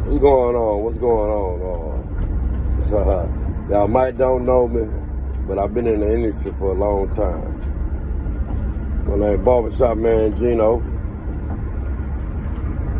What's going on? What's going on? Y'all might don't know me, but I've been in the industry for a long time. My name Barbershop Man Gino,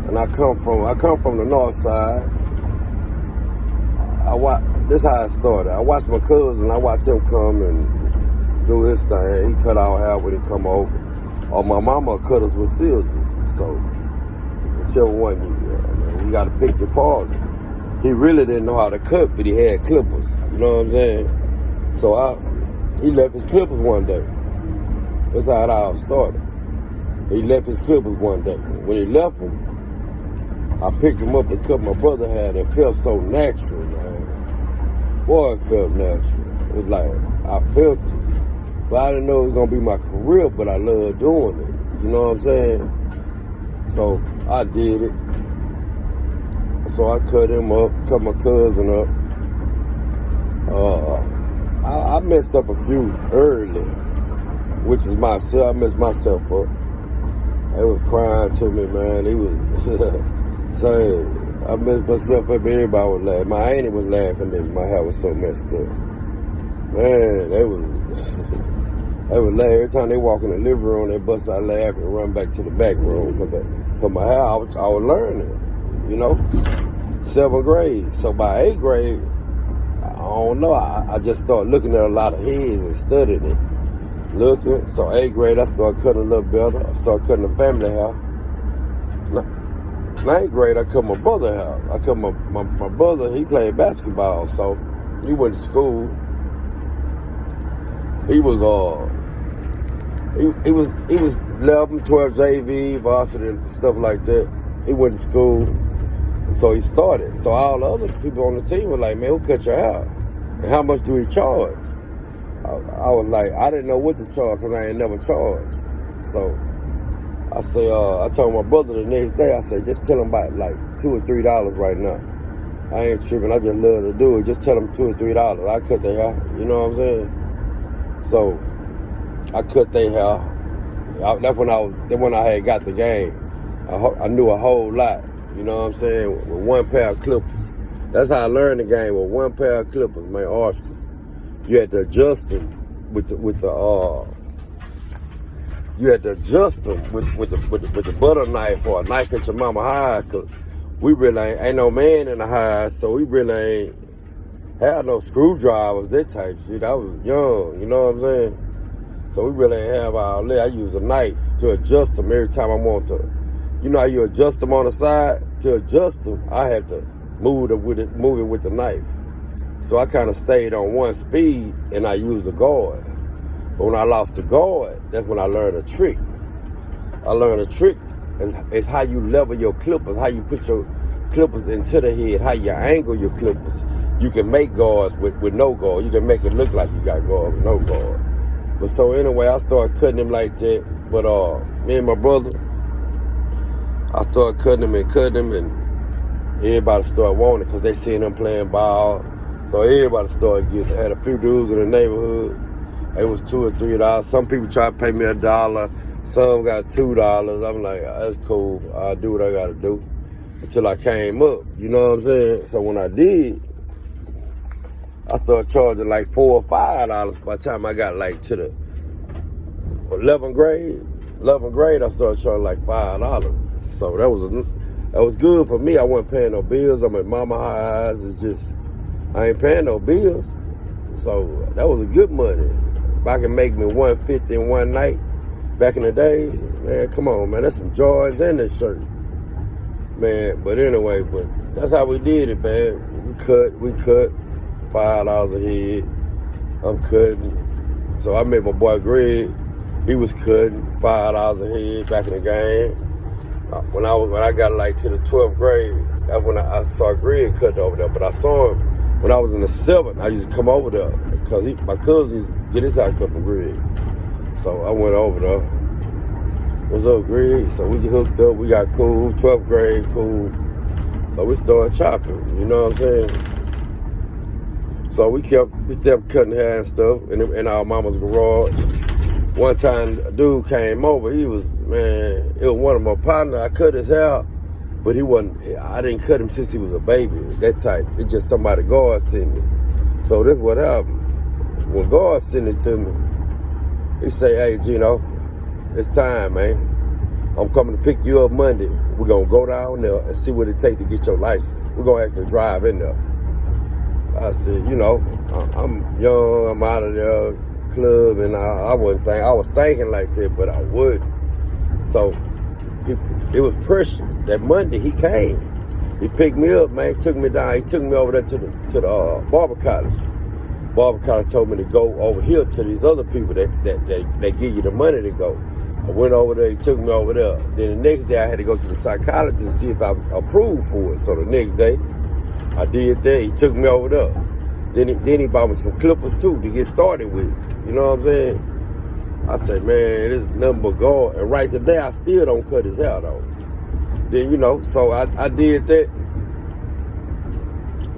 and I come from the north side. This how it started. I watched my cousin. I watched him come and do his thing. He cut our hair when he come over, or my mama cut us with scissors. So whichever one you got to pick your poison. He really didn't know how to cut, but he had clippers. You know what I'm saying? So he left his clippers one day. That's how it all started. He left his clippers one day. When he left them, I picked him up and cut my brother hair. It felt so natural, man. Boy, it felt natural. It was like, I felt it. But I didn't know it was going to be my career, but I loved doing it. You know what I'm saying? So I did it. So I cut him up, cut my cousin up. I messed up a few early, which is myself. I messed myself up. They was crying to me, man. He was saying, I messed myself up. Everybody was laughing. My auntie was laughing at me. My hair was so messed up. Man, they was laughing. Every time they walk in the living room, they bust out laughing and run back to the back room because my hair, I was learning. You know, 7th grade. So by 8th grade, I don't know. I just started looking at a lot of heads and studying it. Looking. So 8th grade, I started cutting a little better. I started cutting the family hair. 9th grade, I cut my brother hair. I cut my brother. He played basketball, so he went to school. He was 11, 12 JV, varsity, stuff like that. He went to school. So he started. So all the other people on the team were like, man, who cut your hair? And how much do he charge? I was like, I didn't know what to charge because I ain't never charged. So I say, I told my brother the next day, I said, just tell him about like $2 or $3 right now. I ain't tripping. I just love to do it. Just tell him $2 or $3. I cut their hair. You know what I'm saying? So I cut their hair. That's when I had got the game. I knew a whole lot. You know what I'm saying? With one pair of clippers. That's how I learned the game, with one pair of clippers, man, oysters. You had to adjust them with the butter knife or a knife at your mama house, cause we really ain't no man in the house, so we really ain't had no screwdrivers, that type shit. I was young, you know what I'm saying? So we really ain't have all that. I use a knife to adjust them every time I want to. You know how you adjust them on the side? To adjust them, I had to move it with the knife. So I kind of stayed on one speed and I used a guard. But when I lost the guard, that's when I learned a trick. I learned a trick is how you level your clippers, how you put your clippers into the head, how you angle your clippers. You can make guards with no guard. You can make it look like you got guard with no guard. But so anyway, I started cutting them like that. But me and my brother, I started cutting them, and everybody started wanting it because they seen them playing ball. So everybody started getting it. I had a few dudes in the neighborhood. It was $2 or $3. Some people tried to pay me $1. Some got $2. I'm like, that's cool. I'll do what I got to do until I came up. You know what I'm saying? So when I did, I started charging like $4 or $5 by the time I got like to the 11th grade. 11th grade, I started charging like $5. So that was good for me. I wasn't paying no bills. I'm at mama house. It's just, I ain't paying no bills. So that was a good money. If I can make me $150 in one night back in the day, man, come on, man. That's some Jordans and this shirt. Man, but anyway, that's how we did it, man. We cut $5 a head. I'm cutting. So I met my boy Greg. He was cutting $5 a head back in the game. When I got like to the 12th grade, that's when I saw Greg cutting over there. But I saw him when I was in the 7th. I used to come over there because my cousin used to get his hair cut from Greg. So I went over there. What's up, Greg? So we hooked up. We got cool. 12th grade, cool. So we started chopping. You know what I'm saying? So we still cutting hair and stuff in our mama's garage. One time a dude came over, it was one of my partners, I cut his hair, But he wasn't, I didn't cut him since he was a baby, that type. It's just somebody God sent me. So this what happened. When God sent it to me, he say, hey, Gino, it's time, man. I'm coming to pick you up Monday. We're going to go down there and see what it takes to get your license. We're going to actually drive in there. I said, you know, I'm young, I'm out of there, club, and I was thinking like that, but I would. So it was pressure. That Monday he came. He picked me up, man, took me down. He took me over there to the barber college. Barber college told me to go over here to these other people that give you the money to go. I went over there, he took me over there. Then the next day I had to go to the psychologist to see if I approved for it. So the next day, I did that. He took me over there. Then he bought me some clippers too to get started with. You know what I'm saying? I said, man, this is nothing but God. And right today, I still don't cut his hair though. Then, you know, so I did that.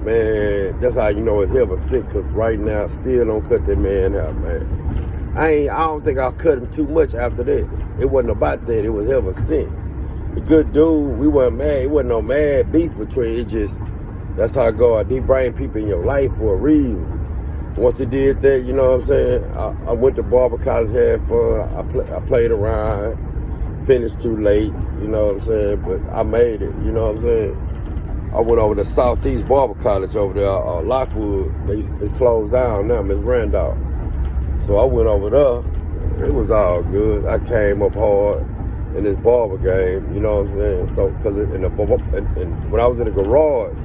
Man, that's how you know it's heaven sick, because right now, I still don't cut that man hair, man. I don't think I cut him too much after that. It wasn't about that. It was heaven sent. A good dude. We weren't mad. It wasn't no mad beef between. It just, that's how God, he bring people in your life for a reason. Once he did that, you know what I'm saying? I went to barber college, had fun. I played around, finished too late, you know what I'm saying? But I made it, you know what I'm saying? I went over to Southeast Barber College over there, Lockwood. It's closed down now, Miss Randolph. So I went over there. It was all good. I came up hard in this barber game, you know what I'm saying? So, because when I was in the garage,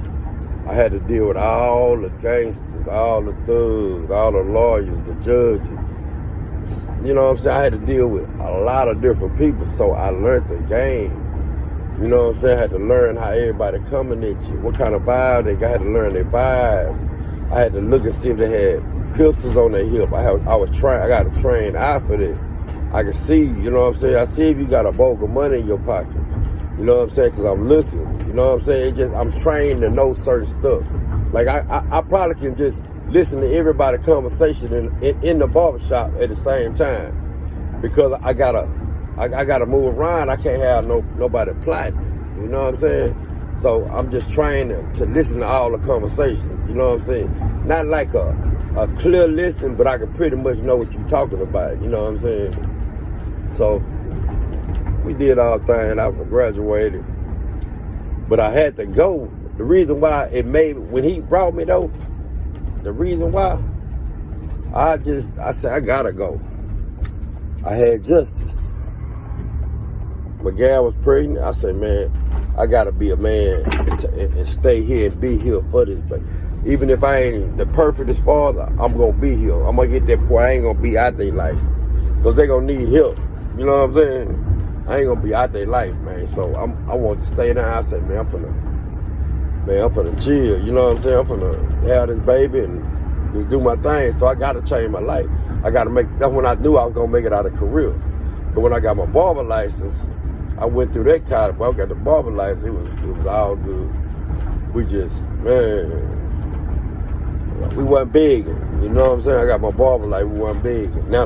I had to deal with all the gangsters, all the thugs, all the lawyers, the judges. You know what I'm saying? I had to deal with a lot of different people, so I learned the game. You know what I'm saying? I had to learn how everybody coming at you, what kind of vibe they got. I had to learn their vibes. I had to look and see if they had pistols on their hip. I got a trained eye for that. I can see, you know what I'm saying? I see if you got a bulk of money in your pocket. You know what I'm saying? Because I'm looking. You know what I'm saying? I'm trained to know certain stuff. Like, I probably can just listen to everybody's conversation in the barbershop at the same time. Because I gotta move around. I can't have nobody plotting. You know what I'm saying? So I'm just trained to listen to all the conversations. You know what I'm saying? Not like a clear listen, but I can pretty much know what you're talking about. You know what I'm saying? So we did our thing. I graduated. But I had to go. The reason why when he brought me though, the reason why, I said, I gotta go. I had justice. My gal was pregnant. I said, man, I gotta be a man and stay here and be here for this. But even if I ain't the perfectest father, I'm gonna be here. I'm gonna get that boy. I ain't gonna be out their life. Because they gonna need help. You know what I'm saying? I ain't gonna be out their life, man. So I want to stay down. I said, man, I'm finna chill. You know what I'm saying? I'm finna have this baby and just do my thing. So I gotta change my life. That's when I knew I was gonna make it out of career. But when I got my barber license, I went through that college. But I got the barber license. It was all good. We just, man, we wasn't big. You know what I'm saying? I got my barber license. We wasn't big. Now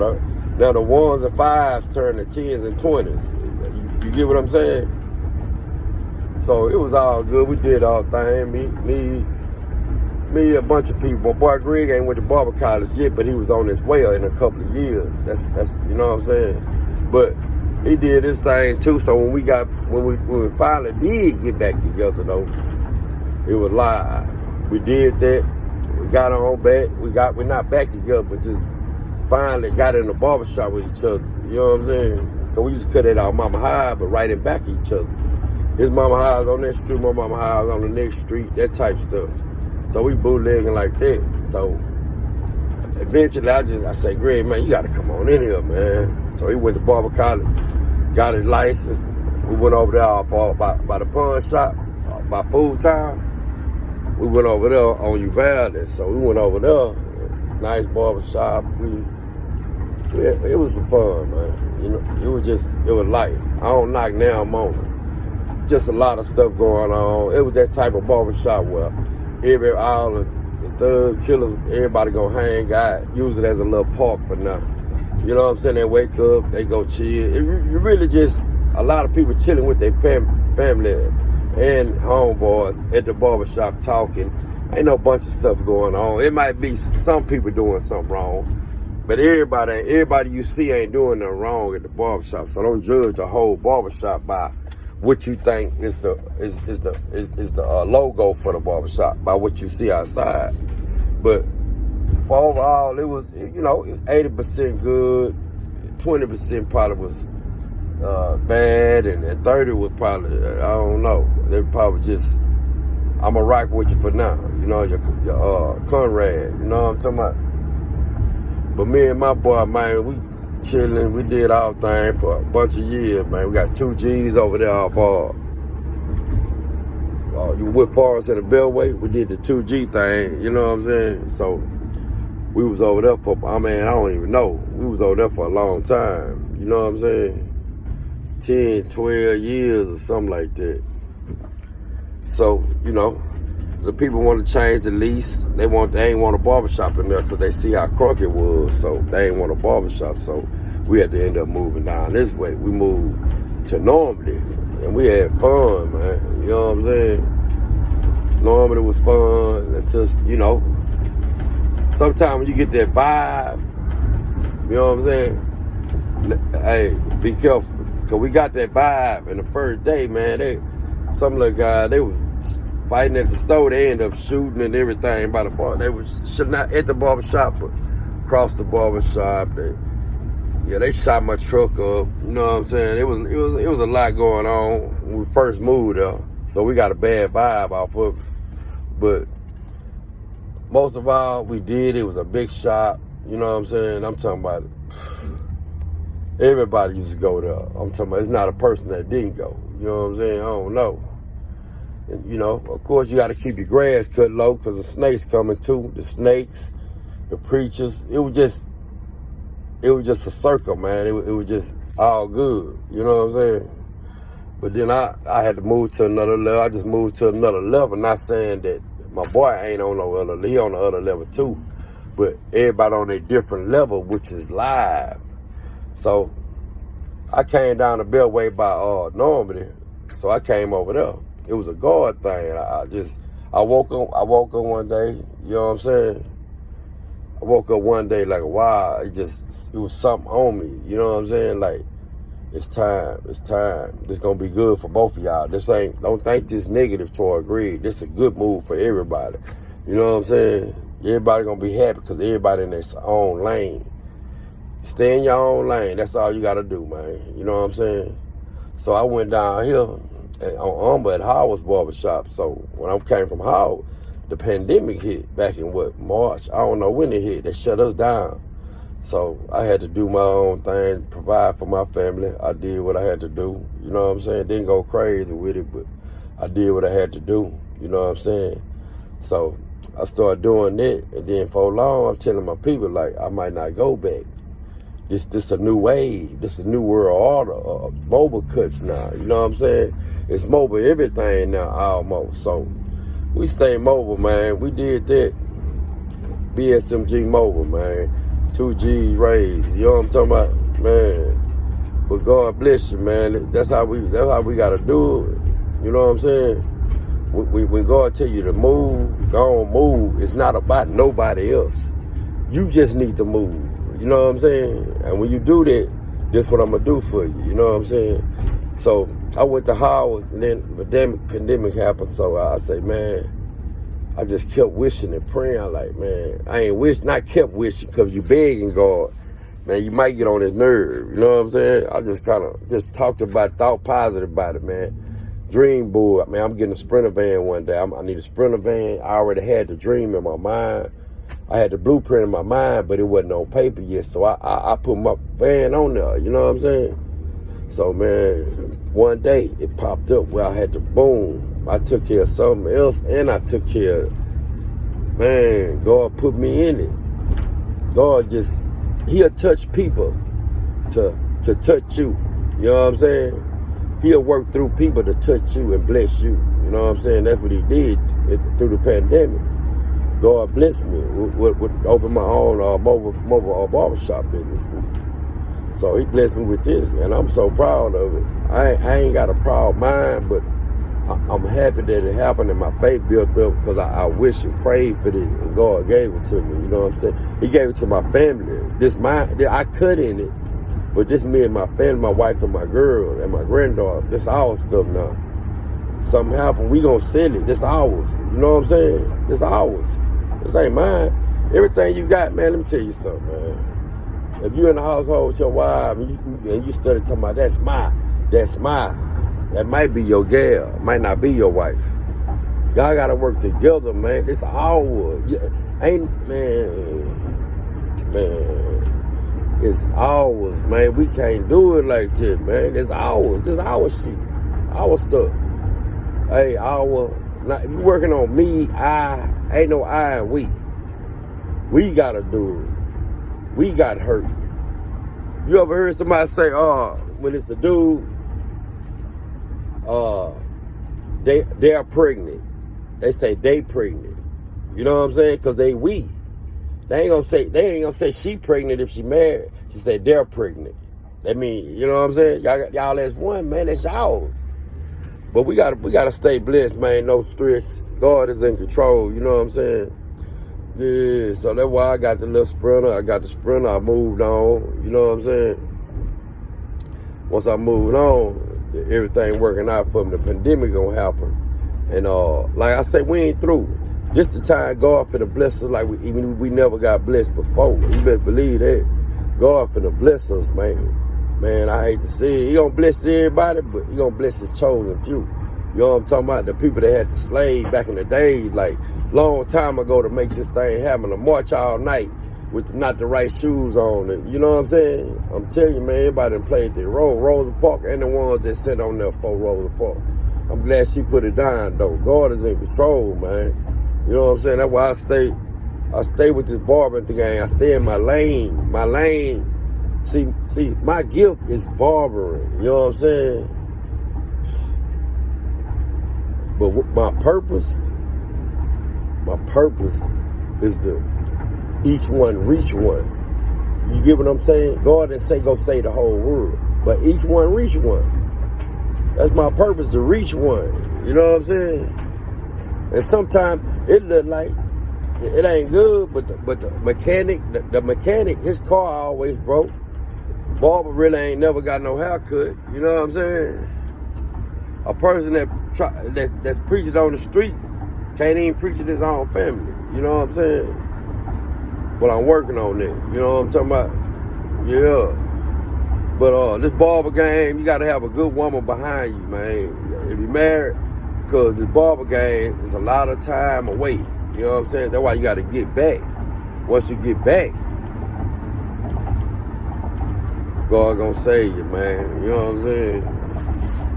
the ones and fives turn to 10s and 20s. You get what I'm saying? So it was all good. We did our thing. Me, a bunch of people. My boy Greg ain't went to barber college yet, but he was on his way in a couple of years. That's you know what I'm saying? But he did his thing too. So when we finally did get back together though, it was live. We did that. We got on back. We're not back together, but just finally got in the barbershop with each other. You know what I'm saying? So we used to cut at our mama high, but right in back of each other. His mama high was on that street, my mama high was on the next street, that type stuff. So we bootlegging like that. So eventually I said, Greg, man, you gotta come on in here, man. So he went to barber college, got his license. We went over there by the pawn shop, by Food Town. We went over there on Uvalde. So we went over there, nice barber shop. It was some fun, man. You know, it was life. I don't knock now, I'm on it. Just a lot of stuff going on. It was that type of barbershop where all the thug killers, everybody gonna hang out, use it as a little park for now. You know what I'm saying? They wake up, they go chill. You really just, a lot of people chilling with their family and homeboys at the barbershop talking. Ain't no bunch of stuff going on. It might be some people doing something wrong, but everybody you see ain't doing nothing wrong at the barbershop. So don't judge the whole barbershop by what you think is the logo for the barbershop, by what you see outside. But overall, it was 80% good, 20% probably was bad, and 30 was probably, I don't know. They probably just, I'm going to rock with you for now. Your Conrad, you know what I'm talking about? But me and my boy, man, we chilling. We did our thing for a bunch of years, man. We got 2 G's over there off you with Forest and the Beltway. We did the 2G thing, you know what I'm saying? So we was over there for, I don't even know. We was over there for a long time, you know what I'm saying? 10, 12 years or something like that. So, the people want to change the lease. They ain't want a barbershop in there because they see how crunk it was. So they ain't want a barbershop. So we had to end up moving down this way. We moved to Normandy, and we had fun, man. You know what I'm saying? Normandy was fun until, sometimes when you get that vibe, you know what I'm saying? Hey, be careful. Because we got that vibe, and the first day, man, some of the guys, they was fighting at the store. They ended up shooting and everything by the bar. They was not at the barbershop, but across the barbershop. They shot my truck up. You know what I'm saying? It was a lot going on when we first moved there. So we got a bad vibe off of it. But most of all, we did. It was a big shop. You know what I'm saying? I'm talking about everybody used to go there. I'm talking about it's not a person that didn't go. You know what I'm saying? I don't know. And, of course, you got to keep your grass cut low because the snakes coming too. The snakes, the preachers. It was just a circle, man. It was just all good. You know what I'm saying? But then I had to move to another level. I just moved to another level. Not saying that my boy ain't on no other level. He on the other level too. But everybody on a different level, which is live. So I came down the Beltway by Normandy. So I came over there. It was a God thing. I woke up one day, you know what I'm saying? I woke up one day like, wow, it was something on me, you know what I'm saying? Like, it's time. This gonna be good for both of y'all. Don't think this negative toward greed. This is a good move for everybody. You know what I'm saying? Everybody gonna be happy because everybody in their own lane. Stay in your own lane. That's all you gotta do, man. You know what I'm saying? So I went down here on at Howard's barbershop. So when I came from Howard, the pandemic hit back in March. I don't know when it hit. They shut us down. So I had to do my own thing, provide for my family. I did what I had to do. You know what I'm saying? Didn't go crazy with it, but I did what I had to do. You know what I'm saying? So I started doing that, and then for long, I'm telling my people, like, I might not go back. This a new wave. This a new world order. Mobile cuts now. You know what I'm saying? It's mobile everything now, almost. So we stay mobile, man. We did that. BSMG mobile, man. 2 G's raised. You know what I'm talking about? Man. But God bless you, man. That's how we gotta do it. You know what I'm saying? When God tell you to move, go on, move. It's not about nobody else. You just need to move. You know what I'm saying? And when you do that, that's what I'm going to do for you. You know what I'm saying? So I went to Howard's, and then the pandemic happened. So I say, man, I just kept wishing and praying. Like, man, I ain't not kept wishing because you begging God. Man, you might get on his nerve. You know what I'm saying? I just kind of talked about it, thought positive about it, man. Dream board. Man, I'm getting a Sprinter van one day. I need a Sprinter van. I already had the dream in my mind. I had the blueprint in my mind, but it wasn't on paper yet. So I put my van on there, you know what I'm saying? So, man, one day it popped up where I had to boom. I took care of something else, and I took care of, man, God put me in it. God he'll touch people to touch you. You know what I'm saying? He'll work through people to touch you and bless you. You know what I'm saying? That's what he did through the pandemic. God bless me with open my own mobile barbershop business. So he blessed me with this, and I'm so proud of it. I ain't got a proud mind, but I'm happy that it happened and my faith built up because I wish and prayed for this and God gave it to me. You know what I'm saying? He gave it to my family. I cut in it, but this me and my family, my wife and my girl and my granddaughter, this our stuff now. Something happened, we gonna sell it. This ours. You know what I'm saying? This ours. This ain't mine. Everything you got, man, let me tell you something, man. If you in the household with your wife and you study talking about that's mine. That might be your gal, might not be your wife. Y'all gotta work together, man. This ours. It's ours, man. We can't do it like this, man. It's ours. This our shit. Our stuff. Hey, if you working on me, ain't no I and we. We gotta do it. We got hurt. You ever heard somebody say, when it's a dude, they are pregnant. They say they pregnant. You know what I'm saying? Cause they we. They ain't gonna say she pregnant if she married. She said they're pregnant. That mean, you know what I'm saying? Y'all as one, man. That's y'all. But we gotta stay blessed, man. No stress. God is in control. You know what I'm saying? Yeah. So that's why I got the little sprinter. I moved on. You know what I'm saying? Once I moved on, everything working out for me. The pandemic gonna happen, and like I said, we ain't through. This the time God finna bless us like we never got blessed before. You better believe that. God finna bless us, man. Man, I hate to say it. He gonna bless everybody, but he gonna bless his chosen few. You know what I'm talking about? The people that had to slave back in the days, like long time ago, to make this thing happen, to march all night with not the right shoes on. And you know what I'm saying? I'm telling you, man, everybody done played their role. Rosa Parks and the ones that sit on there for Rosa Parks. I'm glad she put it down, though. God is in control, man. You know what I'm saying? That's why I stay with this barber thing. I stay in my lane. My lane. See, my gift is barbering. You know what I'm saying? But my purpose is to each one reach one. You get what I'm saying? God didn't say go say the whole world, but each one reach one. That's my purpose, to reach one. You know what I'm saying? And sometimes it look like it ain't good, but the mechanic, his car always broke. Barber really ain't never got no haircut. You know what I'm saying? A person that's preaching on the streets can't even preach in his own family. You know what I'm saying? But I'm working on that. You know what I'm talking about? Yeah. But this barber game, you gotta have a good woman behind you, man. If you're married, because this barber game is a lot of time away. You know what I'm saying? That's why you gotta get back. Once you get back, God gonna save you, man. You know what I'm saying?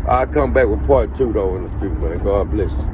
I'll come back with part 2 though in the street, man. God bless you.